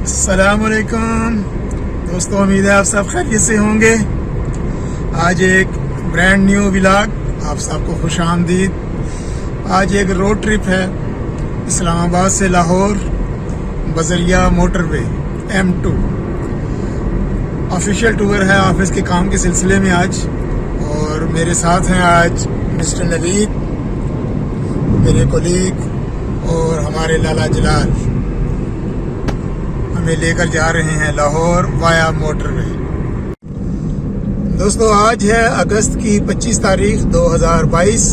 अस्सलामुअलैकुम दोस्तों, उम्मीद है आप सब खैरियत से होंगे। आज एक ब्रांड न्यू व्लॉग, आप सबको खुश आमदीद। आज एक रोड ट्रिप है इस्लामाबाद से लाहौर बजरिया मोटरवे M2। ऑफिशियल टूर है ऑफिस के काम के सिलसिले में आज, और मेरे साथ हैं आज मिस्टर नवीद, मेरे कोलीग और हमारे लाला जलाल। हमें लेकर जा रहे हैं लाहौर वाया मोटरवे। दोस्तों, आज है अगस्त की 25 तारीख 2022।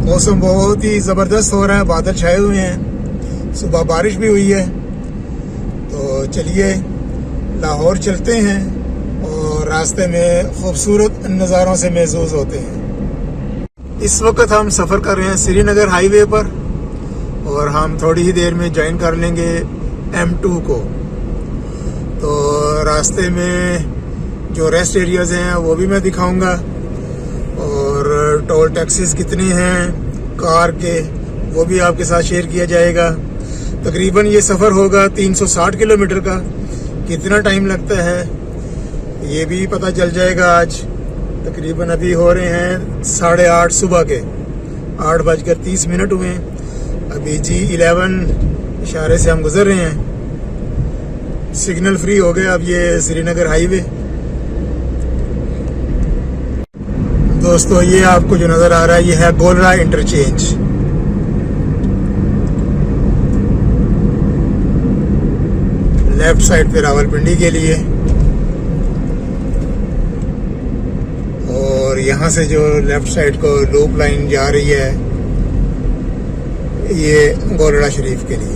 मौसम बहुत ही ज़बरदस्त हो रहा है, बादल छाए हुए हैं, सुबह बारिश भी हुई है। तो चलिए लाहौर चलते हैं और रास्ते में खूबसूरत नज़ारों से महसूस होते हैं। इस वक्त हम सफ़र कर रहे हैं श्रीनगर हाईवे पर, और हम थोड़ी ही देर में ज्वाइन कर लेंगे M2 को। तो रास्ते में जो रेस्ट एरियाज हैं वो भी मैं दिखाऊंगा, और टोल टैक्सेस कितने हैं कार के वो भी आपके साथ शेयर किया जाएगा। तकरीबन ये सफ़र होगा 360 किलोमीटर का। कितना टाइम लगता है ये भी पता चल जाएगा आज। तकरीबन अभी हो रहे हैं 8:30 सुबह के, 8:30 हुए हैं। अभी G11 इशारे से हम गुजर रहे हैं। सिग्नल फ्री हो गया अब ये श्रीनगर हाईवे। दोस्तों, ये आपको जो नज़र आ रहा है ये है गोलरा इंटरचेंज। लेफ्ट साइड पे रावलपिंडी के लिए, और यहाँ से जो लेफ्ट साइड को लूप लाइन जा रही है ये गोलरा शरीफ के लिए।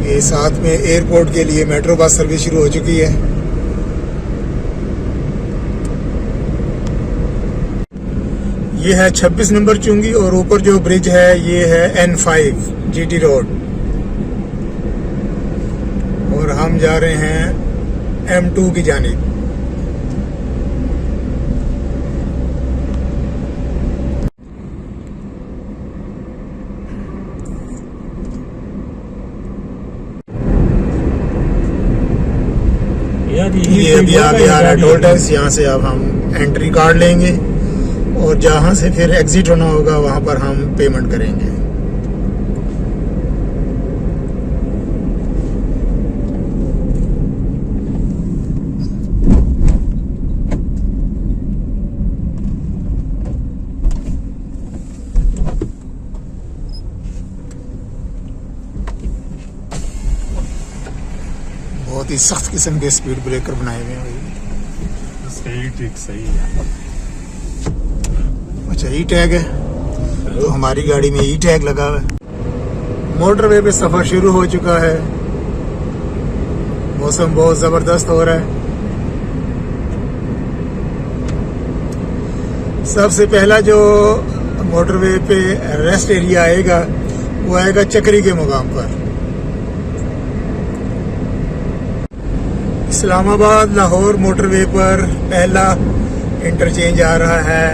ये साथ में एयरपोर्ट के लिए मेट्रो बस सर्विस शुरू हो चुकी है। ये है 26 नंबर चुंगी, और ऊपर जो ब्रिज है ये है N5 GT रोड, और हम जा रहे हैं M2 की जानिब। ये अभी आगे आ रहा है टोल टैक्स। यहाँ से अब हम एंट्री कार्ड लेंगे, और जहाँ से फिर एग्जिट होना होगा वहाँ पर हम पेमेंट करेंगे। बहुत ही सख्त किस्म के स्पीड ब्रेकर बनाए हुए हैं। सही, ठीक, सही है। अच्छा, ई टैग है, तो हमारी गाड़ी में ई टैग लगा हुआ है। मोटरवे पे सफर शुरू हो चुका है। मौसम बहुत जबरदस्त हो रहा है। सबसे पहला जो मोटरवे पे रेस्ट एरिया आएगा वो आएगा चक्री के मुकाम पर। इस्लामाबाद लाहौर मोटरवे पर पहला इंटरचेंज आ रहा है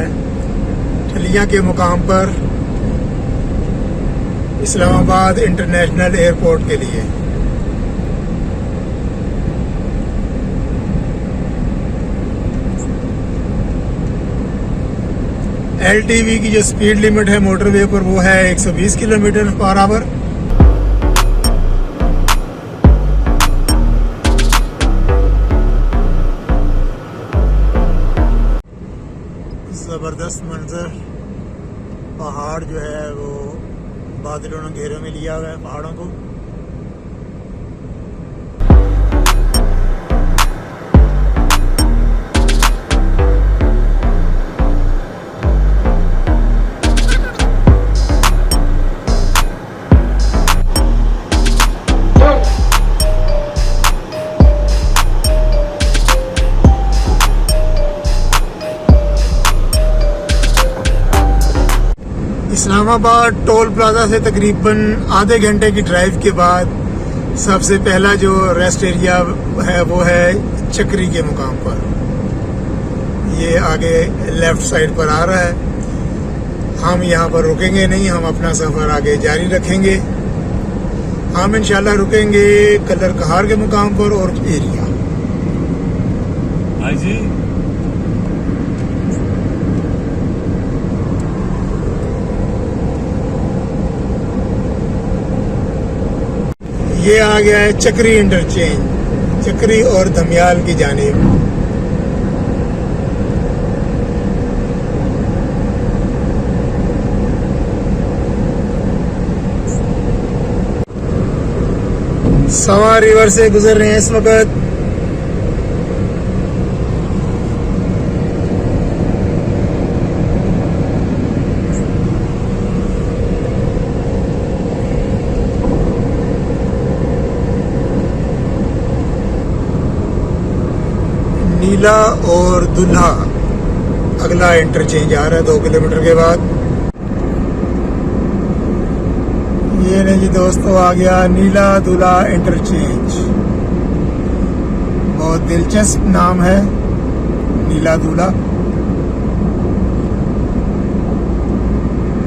ठलियां के मुकाम पर इस्लामाबाद इंटरनेशनल एयरपोर्ट के लिए। LTV की जो स्पीड लिमिट है मोटरवे पर वो है 120 किलोमीटर पर आवर। ज़बरदस्त मंजर, पहाड़ जो है वो बादलों ने घेरे में लिया हुआ है पहाड़ों को। इस्लामाबाद टोल प्लाजा से तकरीबन आधे घंटे की ड्राइव के बाद सबसे पहला जो रेस्ट एरिया है वो है चक्री के मुकाम पर। ये आगे लेफ्ट साइड पर आ रहा है। हम यहाँ पर रुकेंगे नहीं, हम अपना सफ़र आगे जारी रखेंगे। हम इंशाल्लाह रुकेंगे कलर कहार के मुकाम पर और एरिया। हाँ जी, ये आ गया है चक्री इंटरचेंज, चक्री और धमियाल की जानिब। सवा रिवर से गुजर रहे हैं इस वक्त। नीला और दुल्हा अगला इंटरचेंज आ रहा है 2 किलोमीटर के बाद। ये नहीं जी दोस्तों, आ गया नीला दुल्हा इंटरचेंज। बहुत दिलचस्प नाम है, नीला दुल्हा।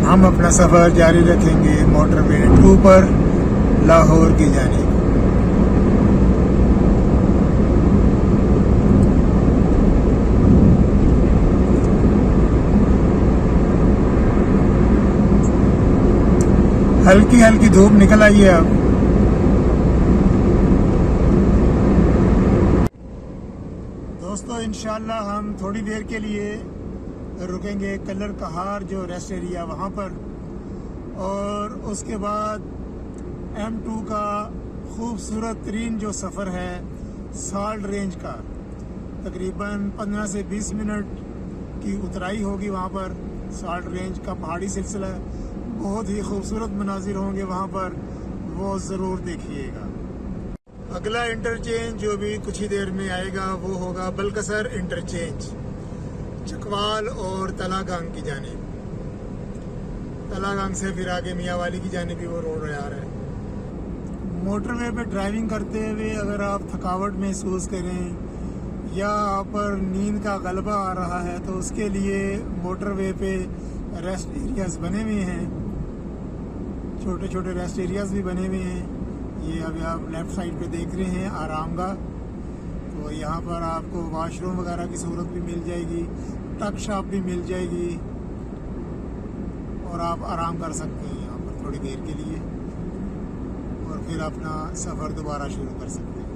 हम अपना सफर जारी रखेंगे मोटरवे 2 पर लाहौर की जानिब। हल्की हल्की धूप निकल आई है अब। दोस्तों इंशाल्लाह हम थोड़ी देर के लिए रुकेंगे कलर कहार जो रेस्ट एरिया वहाँ पर, और उसके बाद M2 का खूबसूरत तरीन जो सफ़र है साल्ट रेंज का, तकरीबन 15 से 20 मिनट की उतराई होगी वहाँ पर। साल्ट रेंज का पहाड़ी सिलसिला है, बहुत ही खूबसूरत मनाजिर होंगे वहाँ पर, वो ज़रूर देखिएगा। अगला इंटरचेंज जो भी कुछ ही देर में आएगा वो होगा बलकसर इंटरचेंज, चकवाल और तलागांग की जानिब। तलागांग से फिर आगे मियाँवाली की जानिब भी वो रोड आ रहा है। मोटरवे पे ड्राइविंग करते हुए अगर आप थकावट महसूस करें या आप पर नींद का गलबा आ रहा है तो उसके लिए मोटरवे पे रेस्ट एरियाज बने हुए हैं, छोटे छोटे रेस्ट एरियाज भी बने हुए हैं। ये अभी आप लेफ्ट साइड पे देख रहे हैं आरामगाह, तो यहाँ पर आपको वॉशरूम वगैरह की सहूलत भी मिल जाएगी, टक शॉप भी मिल जाएगी, और आप आराम कर सकते हैं यहाँ पर थोड़ी देर के लिए, और फिर अपना सफ़र दोबारा शुरू कर सकते हैं।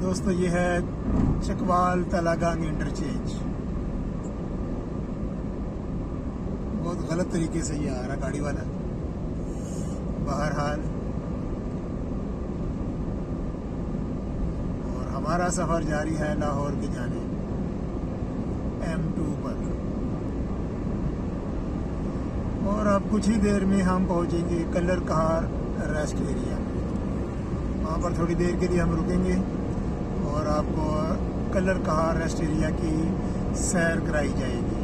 दोस्तों ये है चकवाल तलागांग इंटरचेंज। बहुत गलत तरीके से ये आ रहा गाड़ी वाला। बहरहाल और हमारा सफर जारी है लाहौर की जानिब M2 पर, और अब कुछ ही देर में हम पहुंचेंगे कलर कहार रेस्ट एरिया। वहाँ पर थोड़ी देर के लिए हम रुकेंगे और आपको कलर कहार रेस्ट एरिया की सैर कराई जाएगी।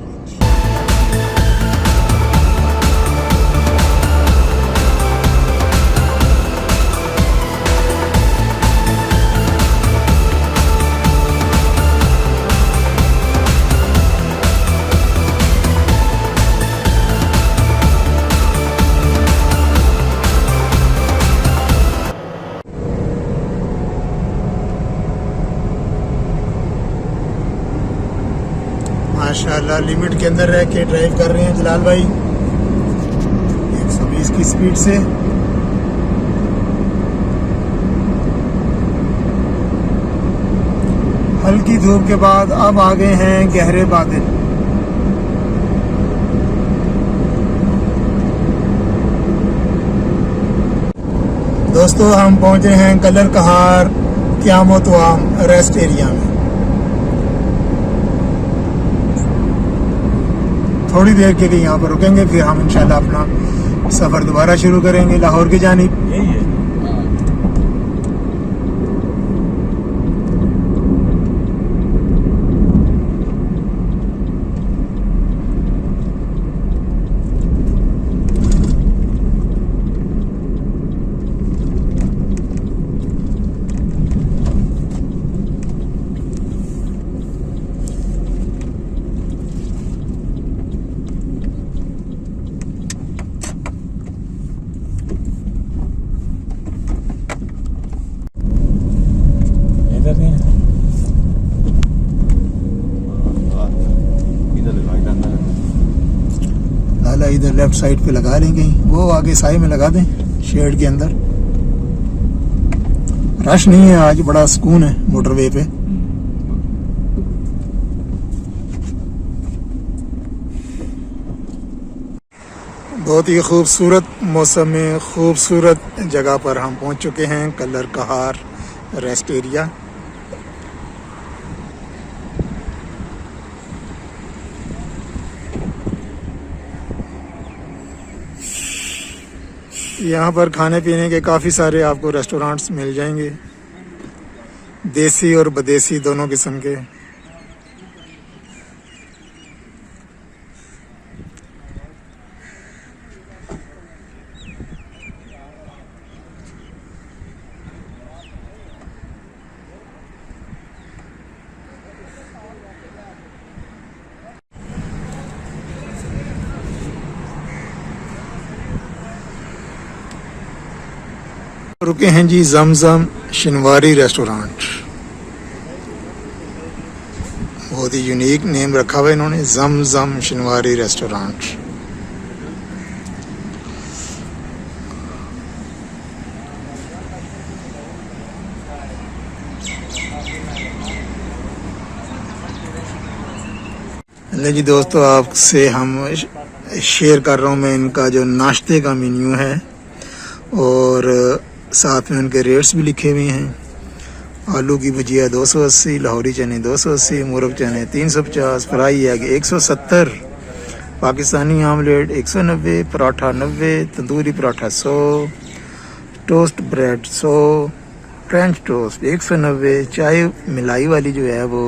माशाल्लाह लिमिट के अंदर रह के ड्राइव कर रहे हैं जलाल भाई, 120 की स्पीड से। हल्की धूप के बाद अब आ गए हैं गहरे बादल। दोस्तों हम पहुंचे हैं कलर कहार क़यामतवाम रेस्ट एरिया में। थोड़ी देर के लिए यहाँ पर रुकेंगे, फिर हम इंशाल्लाह अपना सफ़र दोबारा शुरू करेंगे लाहौर की जानिब। यही है। कर रहे हैं। इधर लगा, इधर अंदर लाला इधर लेफ्ट साइड पे लगा लें कहीं, वो आगे साई में लगा दें शेड के अंदर। रश नहीं है आज, बड़ा सुकून है मोटरवे पे। बहुत ही खूबसूरत मौसम में खूबसूरत जगह पर हम पहुंच चुके हैं, कलर कहार रेस्ट एरिया। यहाँ पर खाने पीने के काफ़ी सारे आपको रेस्टोरेंट्स मिल जाएंगे, देसी और बदेसी दोनों किस्म के। रुके हैं जी जमजम शिनवारी रेस्टोरेंट। बहुत ही यूनिक नेम रखा हुआ है इन्होंने, जमजम शिनवारी रेस्टोरेंट। ले जी दोस्तों, आपसे हम शेयर कर रहा हूँ मैं इनका जो नाश्ते का मेन्यू है, और साथ में उनके रेट्स भी लिखे हुए हैं। आलू की भुजिया 280, लाहौरी चने 280, मुर्ग चने 350, fry egg 170, Pakistani omelette 190, paratha 90, tandoori paratha 100, toast bread 100, French toast 190, चाय मिलाई वाली जो है वो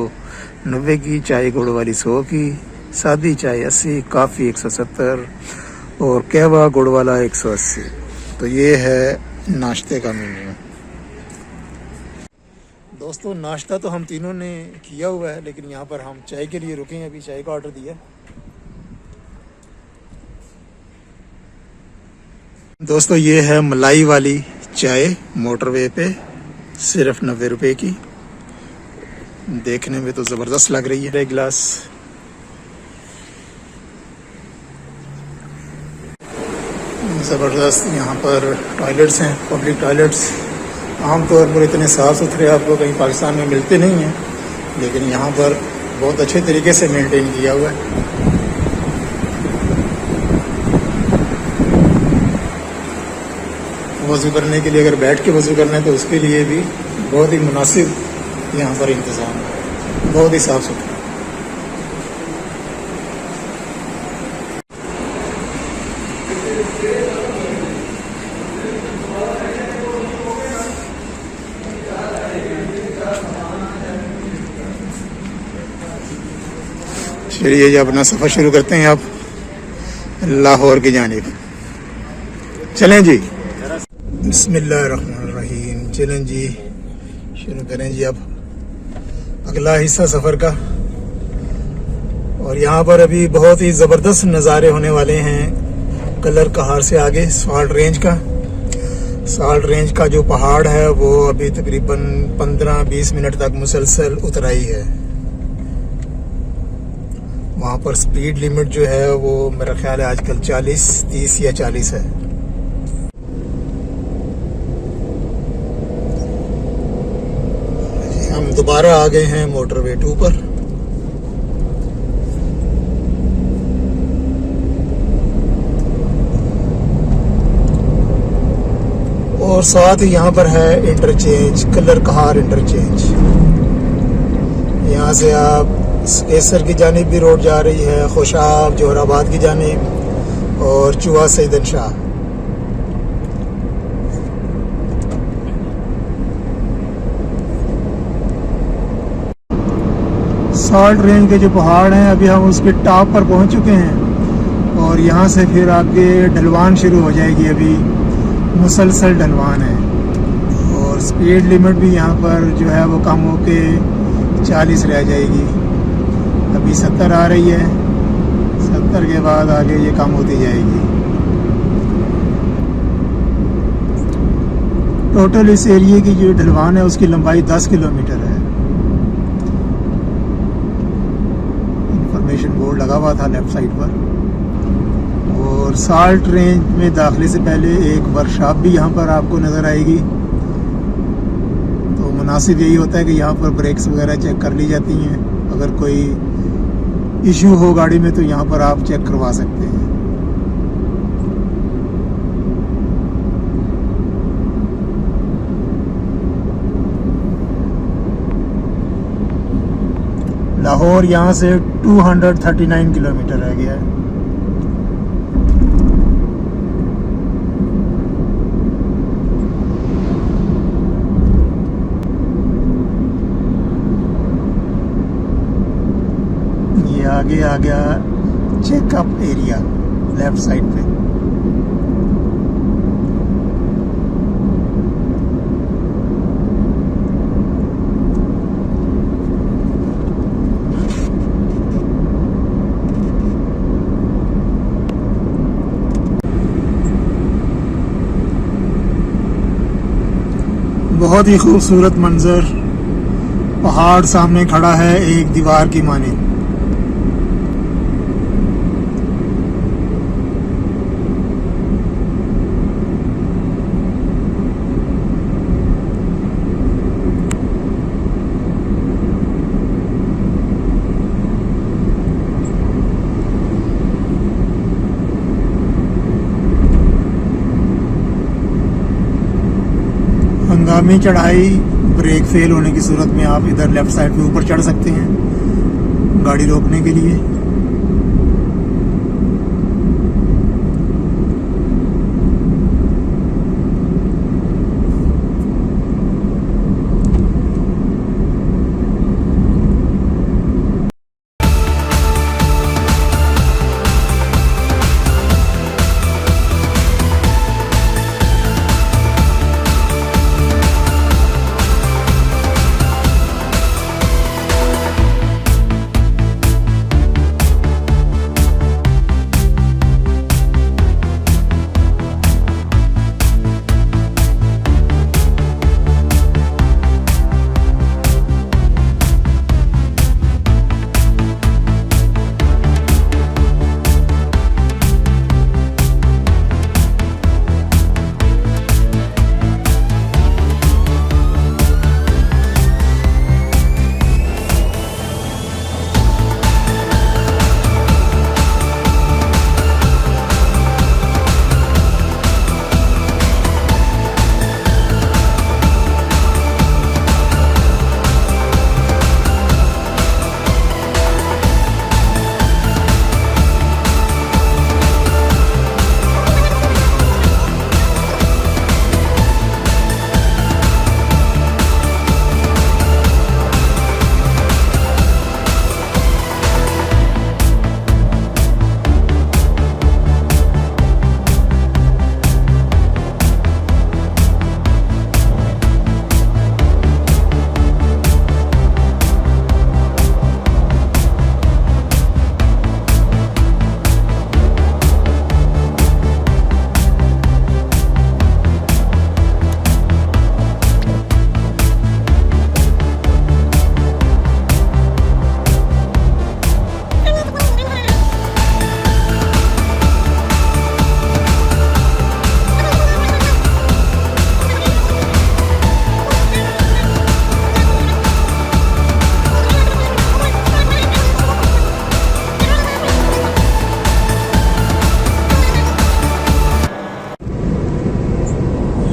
90 की, चाय गुड़ वाली 100 की, सादी चाय 80, कॉफ़ी 170 और कहवा गुड़ वाला 180। तो ये है नाश्ते का मेन्यू। दोस्तों नाश्ता तो हम तीनों ने किया हुआ है, लेकिन यहाँ पर हम चाय के लिए रुके हैं, अभी चाय का ऑर्डर दिया। दोस्तों ये है मलाई वाली चाय मोटरवे पे, सिर्फ 90 रुपए की। देखने में तो ज़बरदस्त लग रही है। एक गिलास ज़बरदस्त। यहाँ पर टॉयलेट्स हैं, पब्लिक टॉयलेट्स। आमतौर पर इतने साफ़ सुथरे आपको कहीं पाकिस्तान में मिलते नहीं हैं, लेकिन यहाँ पर बहुत अच्छे तरीके से मेंटेन किया हुआ है। वज़ू करने के लिए अगर बैठ के वज़ू करना है तो उसके लिए भी बहुत ही मुनासिब यहाँ पर इंतज़ाम है, बहुत ही साफ़ सुथरा। चलिए जी अपना सफ़र शुरू करते हैं आप लाहौर की जानिब। चलें जी, बिस्मिल्लाहिर्रहमानिर्रहीम। चलें जी शुरू करें जी अब अगला हिस्सा सफ़र का। और यहाँ पर अभी बहुत ही ज़बरदस्त नज़ारे होने वाले हैं कलर कहार से आगे साल्ट रेंज का। साल्ट रेंज का जो पहाड़ है वो अभी तकरीबन 15-20 मिनट तक मुसलसल उतराई है। वहाँ पर स्पीड लिमिट जो है वो मेरा ख्याल है आजकल 30 या 40 है। हम दोबारा आ गए हैं मोटरवे 2 पर। और साथ ही यहाँ पर है इंटरचेंज, कलर कहार इंटरचेंज। यहाँ से आप केसर की जानिब भी रोड जा रही है, खुशाब जोहराबाद की जानिब, और चुआ सैदन शाह। साल्ट रेंज के जो पहाड़ हैं अभी हम उसके टॉप पर पहुंच चुके हैं, और यहाँ से फिर आगे ढलवान शुरू हो जाएगी। अभी मुसलसल ढलवान है, और स्पीड लिमिट भी यहाँ पर जो है वो कम होके 40 रह जाएगी। अभी 70 आ रही है, 70 के बाद आगे ये कम होती जाएगी। टोटल इस एरिया की जो ढलवान है उसकी लंबाई 10 किलोमीटर है। इंफॉर्मेशन बोर्ड लगा हुआ था लेफ्ट साइड पर। और साल्ट रेंज में दाखिले से पहले एक वर्कशॉप भी यहाँ पर आपको नज़र आएगी। तो मुनासिब यही होता है कि यहाँ पर ब्रेक्स वगैरह चेक कर ली जाती हैं। अगर कोई इशू हो गाड़ी में तो यहाँ पर आप चेक करवा सकते हैं। लाहौर यहाँ से 239 किलोमीटर रह गया है। ये आगे आ गया चेकअप एरिया लेफ्ट साइड पे। बहुत ही खूबसूरत मंजर, पहाड़ सामने खड़ा है एक दीवार की माने। हंगामी चढ़ाई, ब्रेक फेल होने की सूरत में आप इधर लेफ्ट साइड पे ऊपर चढ़ सकते हैं गाड़ी रोकने के लिए।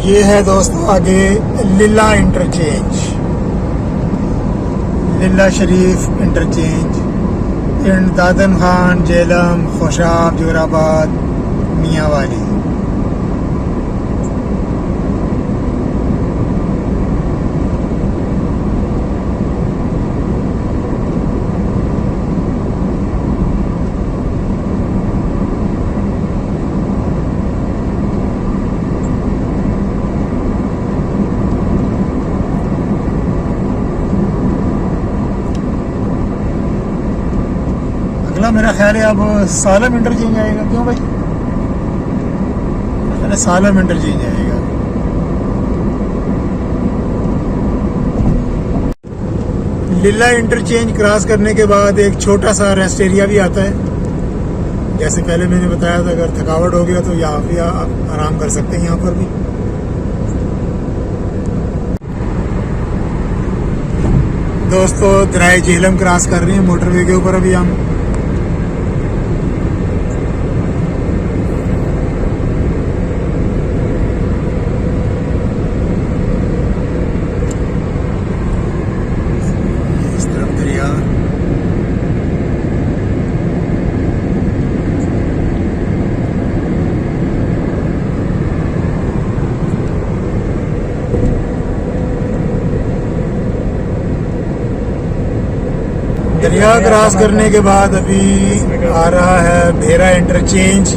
ये है दोस्तों आगे लिल्ला इंटरचेंज, लिल्ला शरीफ इंटरचेंज इन दादन खान, जेलम, खुशाब, जोराबाद, मियांवाली। अगला मेरा ख्याल है अब सालम इंटरचेंज आएगा। क्यों भाई? सालम इंटरचेंज आएगा। लीला इंटरचेंज क्रॉस करने के बाद एक छोटा सा रेस्ट एरिया भी आता है। जैसे पहले मैंने बताया था, अगर थकावट हो गया तो यहाँ भी आप आराम कर सकते हैं। यहाँ पर भी दोस्तों दराई झेलम क्रॉस कर रहे हैं मोटरवे के ऊपर अभी हम। इस तरफ दरिया, दरिया क्रॉस करने के बाद अभी आ रहा है भेरा इंटरचेंज,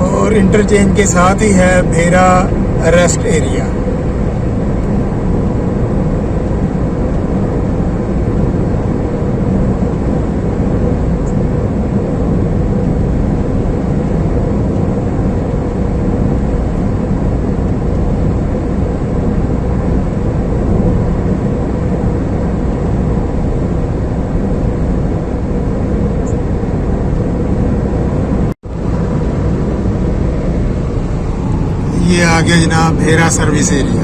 और इंटरचेंज के साथ ही है भेरा रेस्ट एरिया। ये आ गया जनाब भेरा सर्विस एरिया।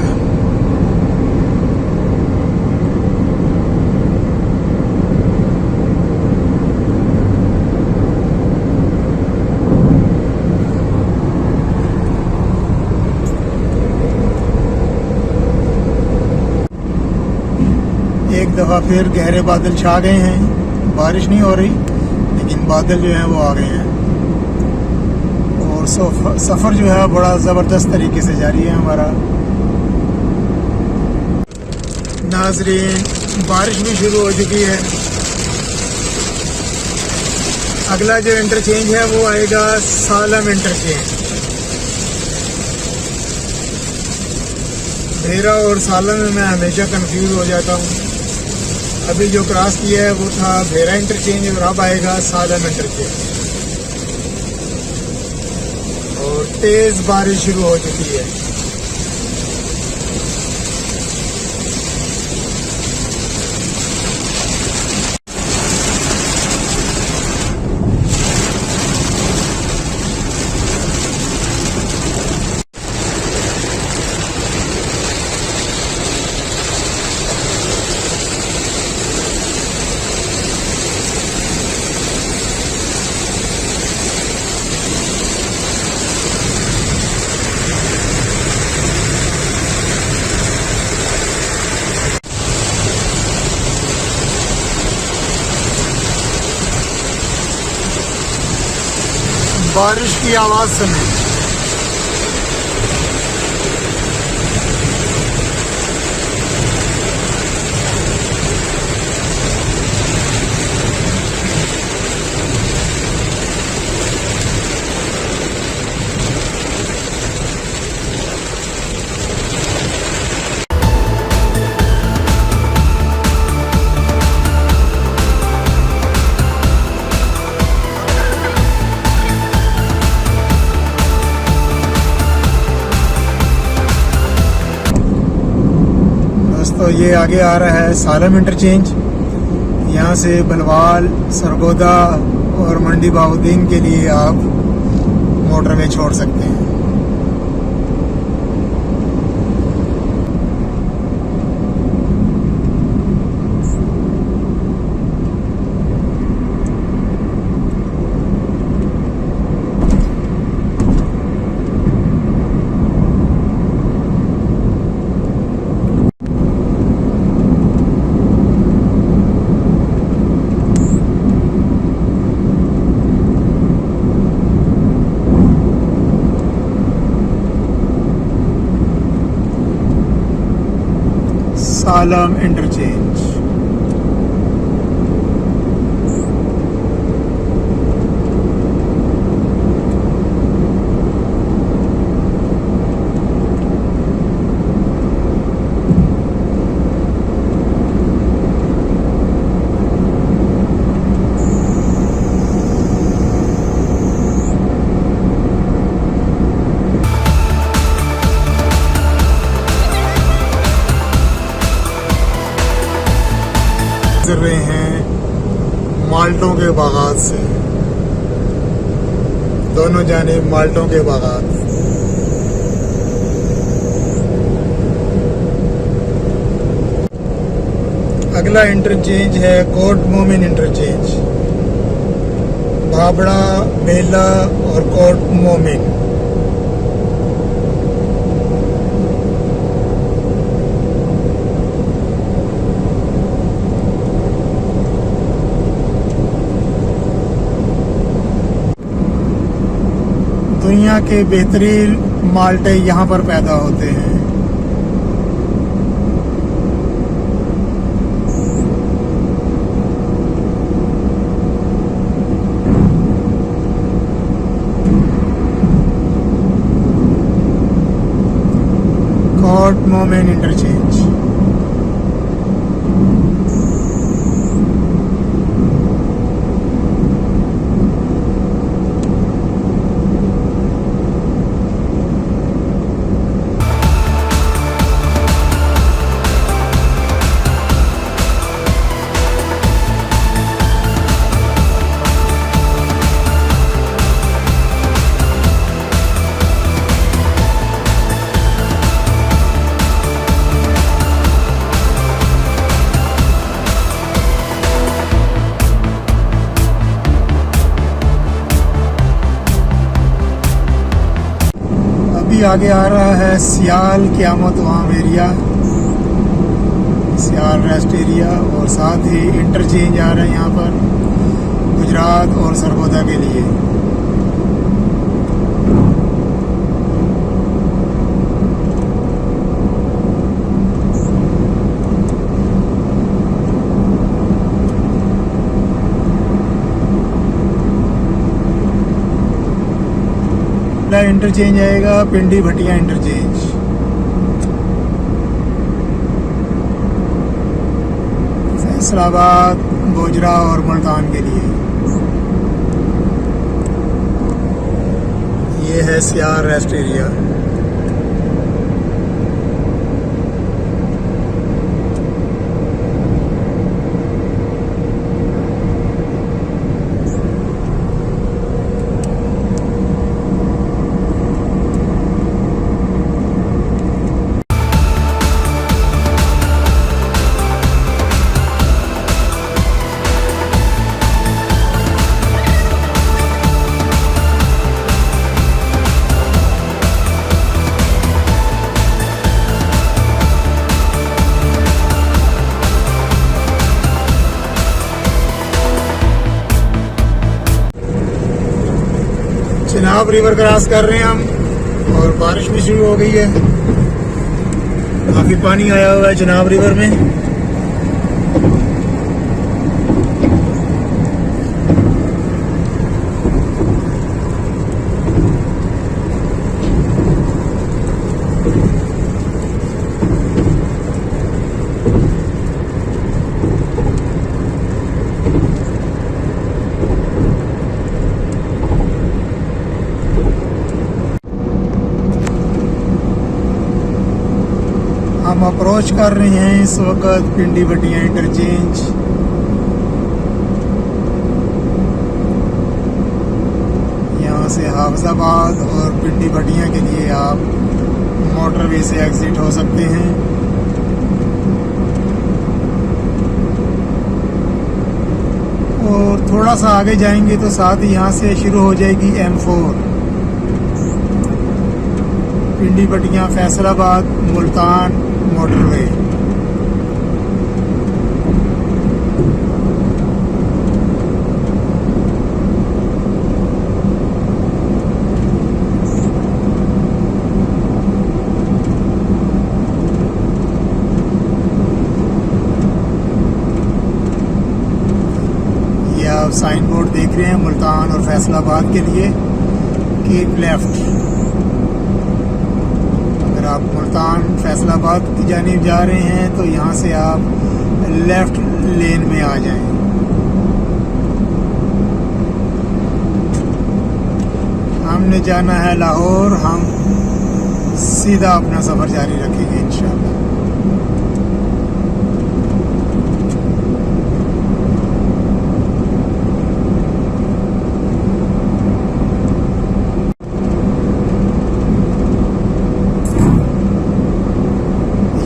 एक दफा फिर गहरे बादल छा गए हैं। बारिश नहीं हो रही लेकिन बादल जो हैं वो आ गए हैं, और सफ़र जो है बड़ा ज़बरदस्त तरीके से जारी है हमारा। नाज़रीन, बारिश भी शुरू हो चुकी है। अगला जो इंटरचेंज है वो आएगा सालम इंटरचेंज। भेरा और सालम में मैं हमेशा कंफ्यूज हो जाता हूँ। अभी जो क्रॉस किया है वो था भेरा इंटरचेंज, और अब आएगा सालम इंटरचेंज। और तेज बारिश शुरू हो चुकी है। बारिश की आवाज़ सुने। तो ये आगे आ रहा है सालम इंटरचेंज। यहाँ से बलवाल, सरगोदा और मंडी बाउद्दीन के लिए आप मोटरवे छोड़ सकते हैं। सालम इंटरचेंज। गुजर रहे हैं माल्टों के बागात से। दोनों जानिब माल्टों के बागात। अगला इंटरचेंज है कोट मोमिन इंटरचेंज। भाबड़ा, बेला और कोट मोमिन। दुनिया के बेहतरीन माल्टे यहाँ पर पैदा होते हैं। कोट मोमिन इंटरचेंज। आगे आ रहा है सियाल क़यामत वाम एरिया, सियाल रेस्ट एरिया, और साथ ही इंटरचेंज आ रहे हैं यहाँ पर गुजरात और सरगोदा के लिए। इंटरचेंज आएगा पिंडी भटिया इंटरचेंज। फैसलाबाद, गोजरा और मुल्तान के लिए। ये है Sial rest area. Chenab river cross कर रहे हैं हम, और बारिश भी शुरू हो गई है। काफी पानी आया हुआ है चिनाब रिवर में। हम अप्रोच कर रहे हैं इस वक्त पिंडी भटिया इंटरचेंज। यहाँ से हाफिजाबाद और पिंडी भटिया के लिए आप मोटरवे से एग्जिट हो सकते हैं। और थोड़ा सा आगे जाएंगे तो साथ ही यहाँ से शुरू हो जाएगी M4 पिंडी भटिया फैसलाबाद मुल्तान मोटरवे। ये आप साइन बोर्ड देख रहे हैं मुल्तान और फैसलाबाद के लिए, कीप लेफ्ट। आप मुल्तान फैसलाबाद की जानिब जा रहे हैं तो यहाँ से आप लेफ्ट लेन में आ जाएं। हमने जाना है लाहौर, हम सीधा अपना सफ़र जारी रखेंगे इंशाल्लाह।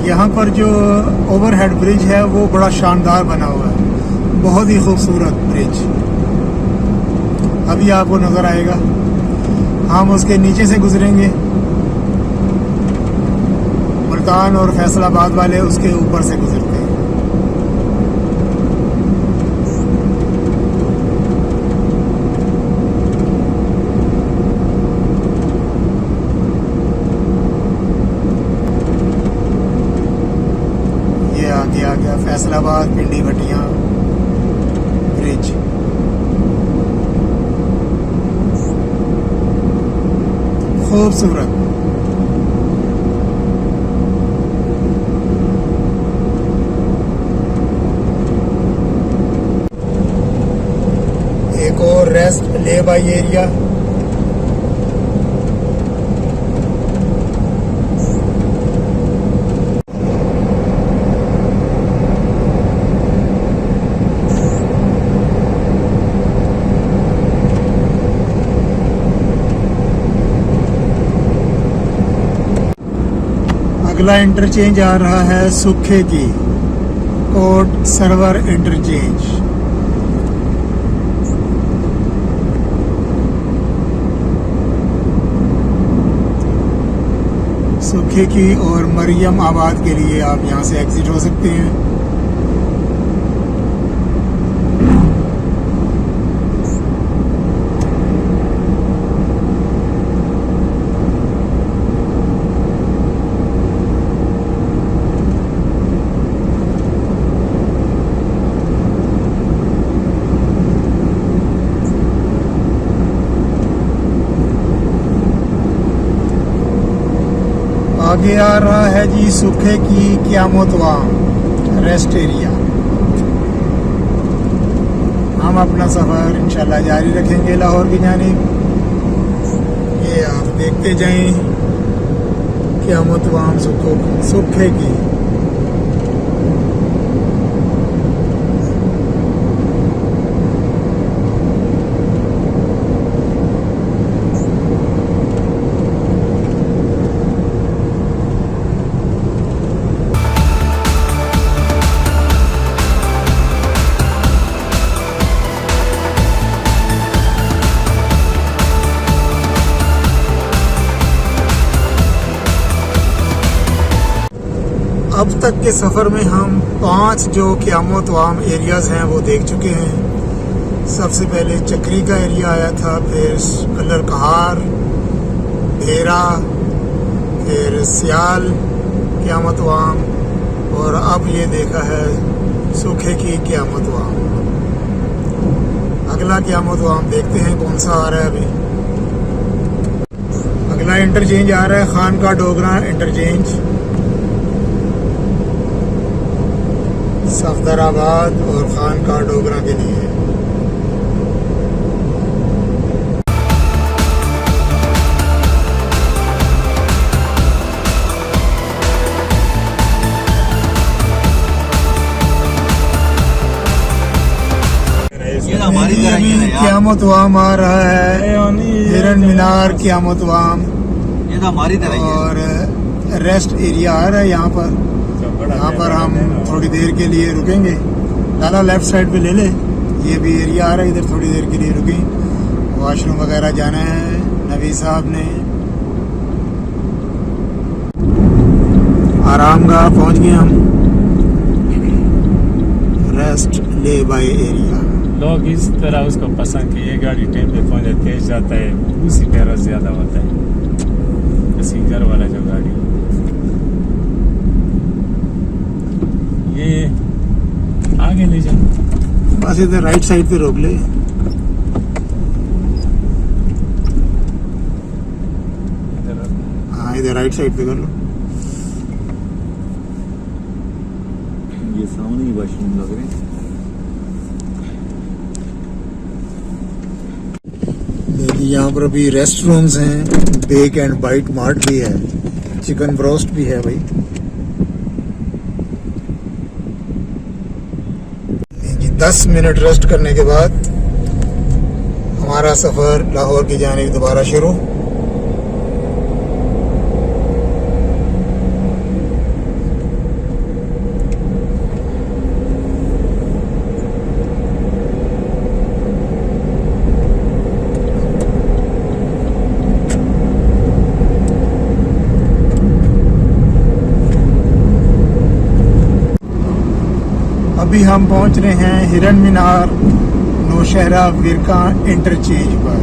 यहाँ पर जो ओवरहेड ब्रिज है वो बड़ा शानदार बना हुआ है, बहुत ही खूबसूरत ब्रिज। अभी आपको नज़र आएगा, हम उसके नीचे से गुजरेंगे, मुल्तान और फैसलाबाद वाले उसके ऊपर से गुजरते हैं। ये आ गया फैसलाबाद पिंडी भटिया ब्रिज। खूबसूरत। एक और रेस्ट ले बाई एरिया। अगला इंटरचेंज आ रहा है सुखे की, कोट सर्वर इंटरचेंज। सुखे की और मरियम आबाद के लिए आप यहां से एग्जिट हो सकते हैं। आगे आ रहा है जी सुखे की क़यामतवाम रेस्ट एरिया। हम अपना सफ़र इंशाल्लाह जारी रखेंगे लाहौर की जानिब। ये आप देखते जाएं क़यामतवाम सुखे की। अब तक के सफ़र में हम 5 जो क़यामतवाम एरियाज़ हैं वो देख चुके हैं। सबसे पहले चक्री का एरिया आया था, फिर कलर कहार, भेरा, फिर सियाल क़यामतवाम, और अब ये देखा है सूखे की क़यामतवाम। अगला क़यामतवाम देखते हैं कौन सा आ रहा है अभी। अगला इंटरचेंज आ रहा है खान का डोगरा इंटरचेंज, सफदराबाद और खान का डोगरा के लिए। क़यामतवाम आ रहा है, हिरन मीनार क़यामतवाम, ये तो हमारी तरह और रेस्ट एरिया आ रहा है यहाँ पर। यहाँ पर हम थोड़ी देर के लिए रुकेंगे। लाला लेफ्ट साइड पे ले ले, ये भी एरिया आ रहा है, इधर थोड़ी देर के लिए रुकें। वॉशरूम वगैरह जाना है नबी साहब ने। आरामगाह पहुंच गए हम, रेस्ट ले बाय एरिया। लोग इस तरह उसको पसंद कि ये गाड़ी टाइम पे पहुंचे, तेज जाता है, उसी पैरा ज्यादा होता है पैसेंजर वाला जो गाड़ी। ये आगे ले जाओ, बस इधर राइट साइड पे रोक ले। हाँ इधर राइट साइड पे कर लो। ये सामने ही वॉशरूम लग रहे हैं। देखिए यहाँ पर अभी रेस्ट रूम्स हैं, बेक एंड बाइट मार्ट भी है, चिकन ब्रोस्ट भी है भाई। 10 मिनट रेस्ट करने के बाद हमारा सफ़र लाहौर की जानिब दोबारा शुरू। अभी हम पहुंच रहे हैं हिरन मीनार नौशहरा विरका इंटरचेंज पर।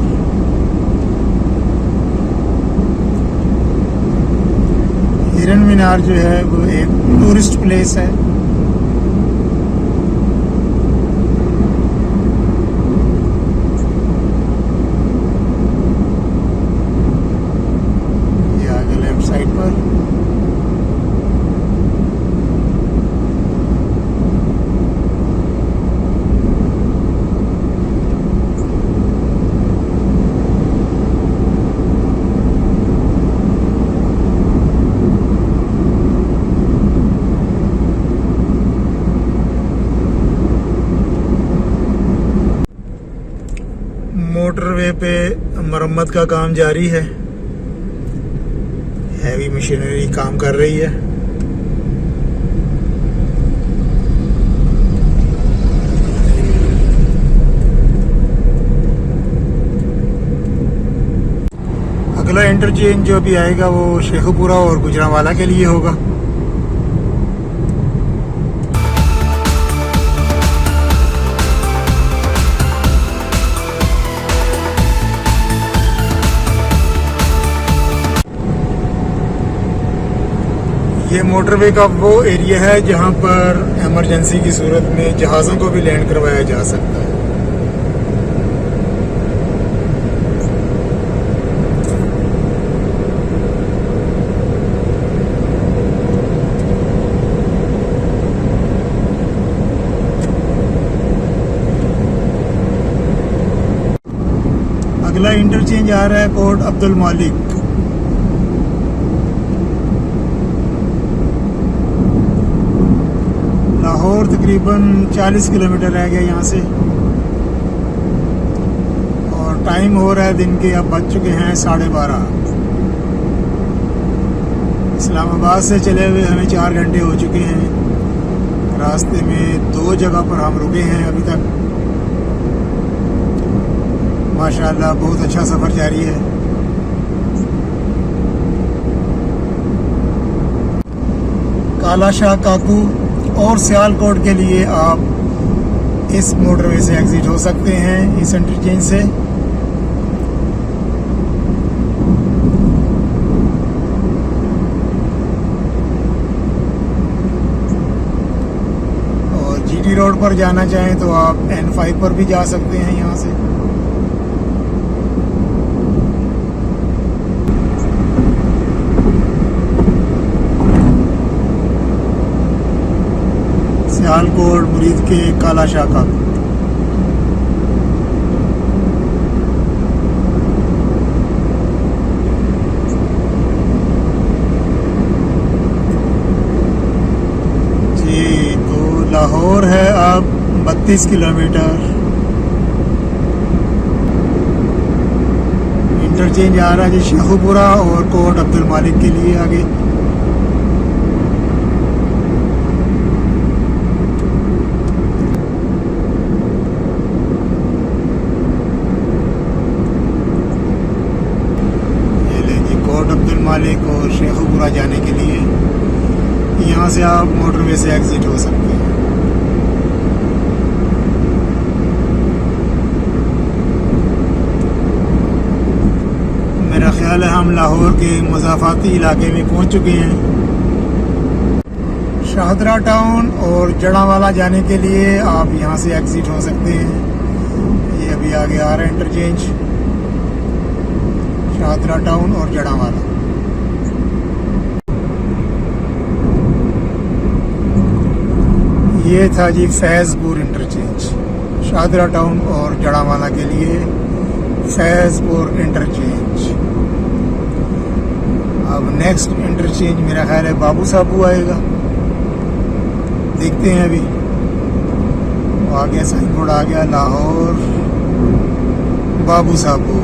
हिरन मीनार जो है वो एक टूरिस्ट प्लेस है। ये आगे लेफ्ट साइड पर मोटरवे पे मरम्मत का काम जारी है। हैवी मशीनरी काम कर रही है। अगला इंटरचेंज जो भी आएगा वो शेखुपुरा और गुजरांवाला के लिए होगा। ये मोटरवे का वो एरिया है जहां पर इमरजेंसी की सूरत में जहाज़ों को भी लैंड करवाया जा सकता है। अगला इंटरचेंज आ रहा है कोट अब्दुल मालिक। लाहौर तकरीबन 40 किलोमीटर रह गया यहाँ से और टाइम हो रहा है दिन के, अब बज चुके हैं 12:30। इस्लामाबाद से चले हुए हमें 4 घंटे हो चुके हैं। रास्ते में 2 जगह पर हम रुके हैं अभी तक। माशाल्लाह बहुत अच्छा सफ़र जारी है। काला शाह काकू और सियालकोट के लिए आप इस मोटरवे से एग्जिट हो सकते हैं, इस इंटरचेंज से। और जीटी रोड पर जाना चाहें तो आप N5 पर भी जा सकते हैं यहाँ से। सियालकोट मुरीद के काला शाह का जी। तो लाहौर है अब 32 किलोमीटर। इंटरचेंज आ रहा है जी शेखुपुरा और कोट अब्दुल मालिक के लिए आगे। मालिक और शेखुपुरा जाने के लिए यहाँ से आप मोटरवे से एग्जिट हो सकते हैं। मेरा ख्याल है हम लाहौर के मुज़ाफ़ाती इलाके में पहुँच चुके हैं। शाहदरा टाउन और जड़ावाला जाने के लिए आप यहाँ से एग्जिट हो सकते हैं। ये अभी आगे आ रहा है इंटरचेंज शाहदरा टाउन और जड़ावाला। ये था जी फैज़पुर इंटरचेंज, शाहदरा टाउन और जड़ावाला के लिए फैज़पुर इंटरचेंज। अब नेक्स्ट इंटरचेंज मेरा ख्याल है बाबू साबू आएगा, देखते हैं। अभी आ गया साइन बोर्ड, आ गया लाहौर बाबू साबू,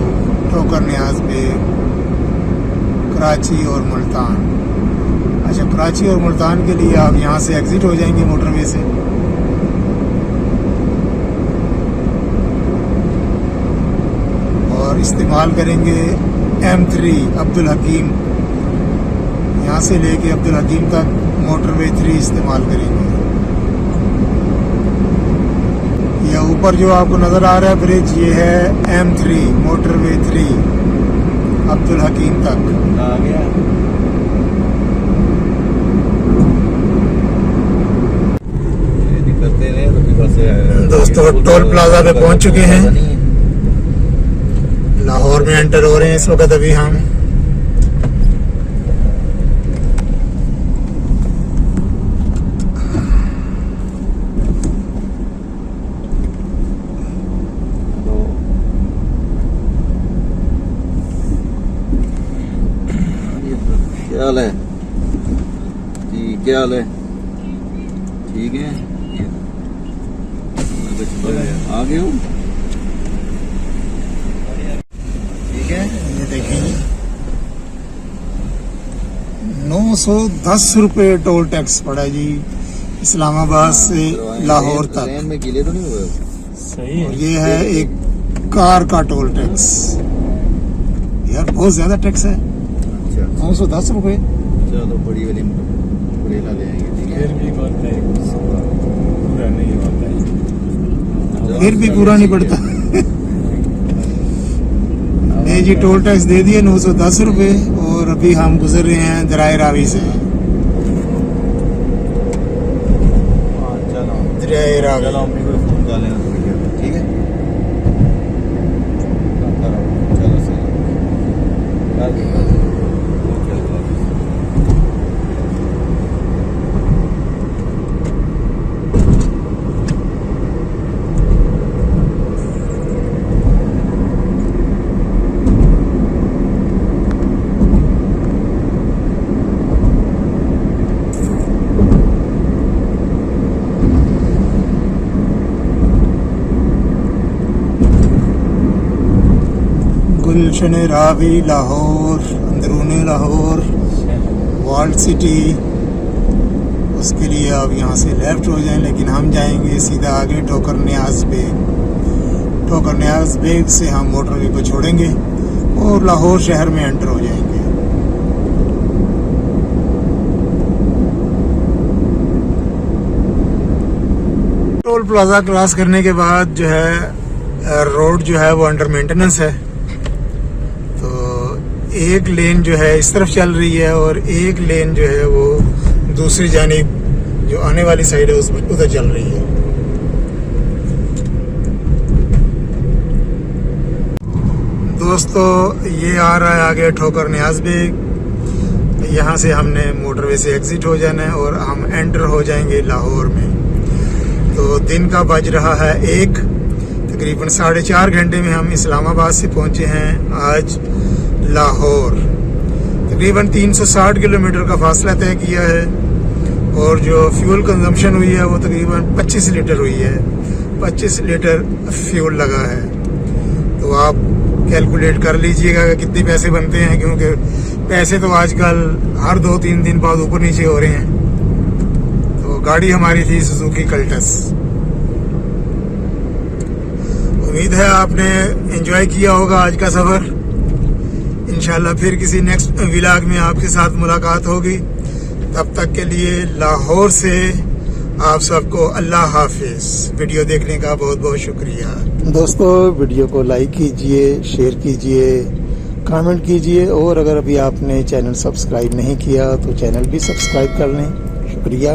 ठोकर न्याज बेग, कराची और मुल्तान। अच्छा, कराची और मुल्तान के लिए आप यहाँ से एग्जिट हो जाएंगे मोटरवे से। और इस्तेमाल करेंगे M3 अब्दुल हकीम, यहाँ से लेके अब्दुल हकीम तक मोटरवे 3 इस्तेमाल करेंगे। ऊपर जो आपको नज़र आ रहा है ब्रिज, ये है M3 मोटरवे 3 अब्दुल हकीम तक। आ गया। ये निकलते रहे तो फिर बस दोस्तों, टोल प्लाजा पे पहुंच चुके हैं। लाहौर में एंटर हो रहे हैं इस वक्त अभी हम। क्या हाल है जी? क्या हाल है? ठीक है। आ गए हो? ठीक है, ये देखेंगे 910 रुपये टोल टैक्स पड़ा जी इस्लामाबाद से लाहौर तक। ट्रेन में गीले तो नहीं हुए? सही और है। ये है एक कार का टोल टैक्स। यार बहुत ज्यादा टैक्स है, अच्छा 910 रुपये। चलो बड़ी वाली umbrella ले आएंगे। ठीक है। फिर भी होता है, पूरा नहीं होता है। फिर भी पूरा नहीं पड़ता। नहीं जी, टोल टैक्स दे दिए 910 रुपये। और अभी हम गुजर रहे हैं दराए रावी से। हाँ, चलो दराए रावी। चलो अम्मी को फोन कर लेना वीडियो में। ठीक है। हाँ, करो। चलो सही कर दी, कर दी। ओके, अल्लाह हाफिज़। गुलशन रावी लाहौर, अंदरून लाहौर, वर्ल्ड सिटी। उसके लिए आप यहाँ से लेफ्ट हो जाएं, लेकिन हम जाएंगे सीधा आगे ठोकर न्याज बेग। ठोकर न्याज बेग से हम मोटरवे को छोड़ेंगे और लाहौर शहर में एंटर हो जाएंगे। टोल प्लाजा क्रॉस करने के बाद जो है रोड जो है वो अंडर मेंटेनेंस है। तो एक लेन जो है इस तरफ चल रही है और एक लेन जो है वो दूसरी जानिब जो आने वाली साइड है उधर चल रही है। दोस्तों, ये आ रहा है आगे ठोकर न्याज बेग। यहाँ से हमने मोटरवे से एग्जिट हो जाना है और हम एंटर हो जाएंगे लाहौर में। तो दिन का बज रहा है 1, तकरीबन 4.5 घंटे में हम इस्लामाबाद से पहुंचे हैं आज लाहौर। तकरीबन 360 किलोमीटर का फासला तय किया है और जो फ्यूल कंजम्पशन हुई है वो तकरीबन 25 लीटर हुई है। 25 लीटर फ्यूल लगा है। तो आप कैलकुलेट कर लीजिएगा कि कितने पैसे बनते हैं, क्योंकि पैसे तो आजकल हर 2-3 दिन बाद ऊपर नीचे हो रहे हैं। तो गाड़ी हमारी थी सुजुकी कल्टस। उम्मीद है आपने एंजॉय किया होगा आज का सफर। इंशाल्लाह फिर किसी नेक्स्ट व्लॉग में आपके साथ मुलाकात होगी। तब तक के लिए लाहौर से आप सबको अल्लाह हाफिज। वीडियो देखने का बहुत बहुत शुक्रिया। दोस्तों, वीडियो को लाइक कीजिए, शेयर कीजिए, कमेंट कीजिए और अगर अभी आपने चैनल सब्सक्राइब नहीं किया तो चैनल भी सब्सक्राइब कर लें। शुक्रिया।